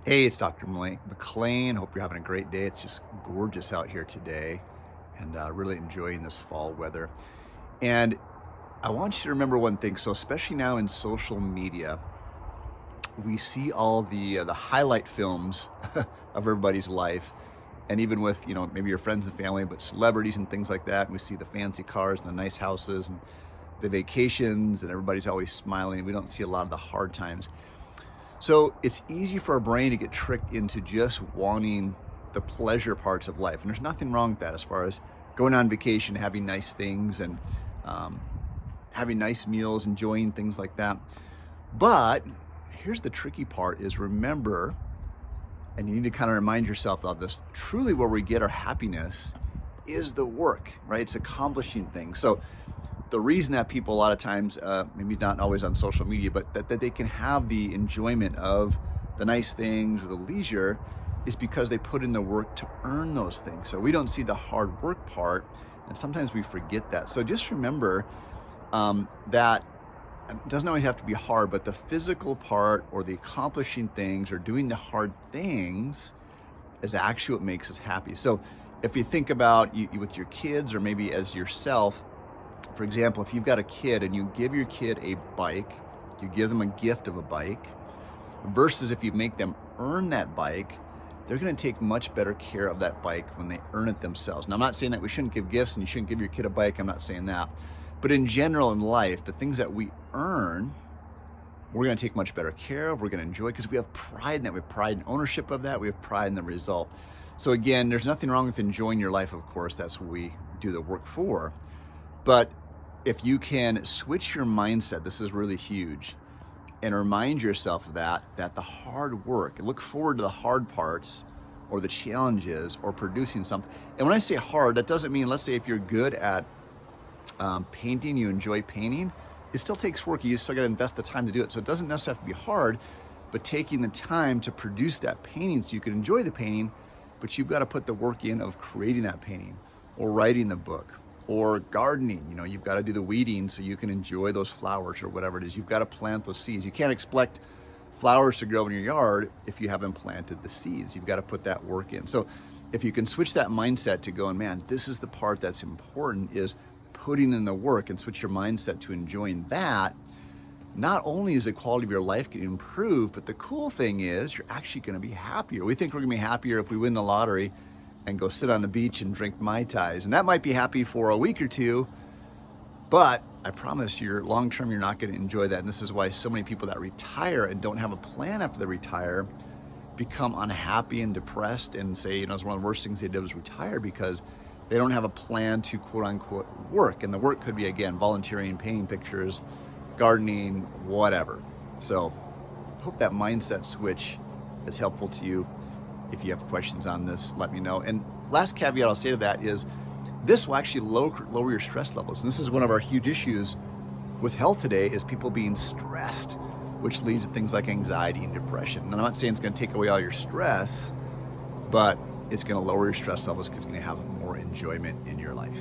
Hey, it's Dr. McLean. Hope you're having a great day. It's just gorgeous out here today and really enjoying this fall weather. And I want you to remember one thing. So, especially now in social media, we see all the highlight films of everybody's life. And even with, maybe your friends and family, but celebrities and things like that. And we see the fancy cars and the nice houses and the vacations, and everybody's always smiling. We don't see a lot of the hard times. So it's easy for our brain to get tricked into just wanting the pleasure parts of life. And there's nothing wrong with that as far as going on vacation, having nice things and having nice meals, enjoying things like that. But here's the tricky part is remember, and you need to kind of remind yourself of this, truly where we get our happiness is the work, right? It's accomplishing things. So the reason that people a lot of times, maybe not always on social media, but that they can have the enjoyment of the nice things or the leisure is because they put in the work to earn those things. So we don't see the hard work part, and sometimes we forget that. So just remember that it doesn't always have to be hard, but the physical part or the accomplishing things or doing the hard things is actually what makes us happy. So if you think about you with your kids or maybe as yourself, for example, if you've got a kid and you give your kid a bike, you give them a gift of a bike, versus if you make them earn that bike, they're going to take much better care of that bike when they earn it themselves. Now, I'm not saying that we shouldn't give gifts and you shouldn't give your kid a bike. I'm not saying that. But in general in life, the things that we earn, we're going to take much better care of. We're going to enjoy because we have pride in that. We have pride in ownership of that. We have pride in the result. So again, there's nothing wrong with enjoying your life, of course. That's what we do the work for. But if you can switch your mindset, this is really huge, and remind yourself of that the hard work, look forward to the hard parts or the challenges or producing something. And when I say hard, that doesn't mean, let's say if you're good at painting, you enjoy painting, it still takes work. You still got to invest the time to do it. So it doesn't necessarily have to be hard, but taking the time to produce that painting so you can enjoy the painting, but you've got to put the work in of creating that painting or writing the book. Or gardening, you've got to do the weeding so you can enjoy those flowers or whatever it is. You've got to plant those seeds. You can't expect flowers to grow in your yard if you haven't planted the seeds. You've got to put that work in. So if you can switch that mindset to going, man, this is the part that's important, is putting in the work, and switch your mindset to enjoying that, not only is the quality of your life going to improve, but the cool thing is you're actually going to be happier. We think we're going to be happier if we win the lottery and go sit on the beach and drink Mai Tais. And that might be happy for a week or two, but I promise you, long term, you're not going to enjoy that. And this is why so many people that retire and don't have a plan after they retire become unhappy and depressed and say, it's one of the worst things they did was retire, because they don't have a plan to quote unquote work. And the work could be, again, volunteering, painting pictures, gardening, whatever. So hope that mindset switch is helpful to you. If you have questions on this, let me know. And last caveat I'll say to that is this will actually lower your stress levels. And this is one of our huge issues with health today, is people being stressed, which leads to things like anxiety and depression. And I'm not saying it's going to take away all your stress, but it's going to lower your stress levels because you're going to have more enjoyment in your life.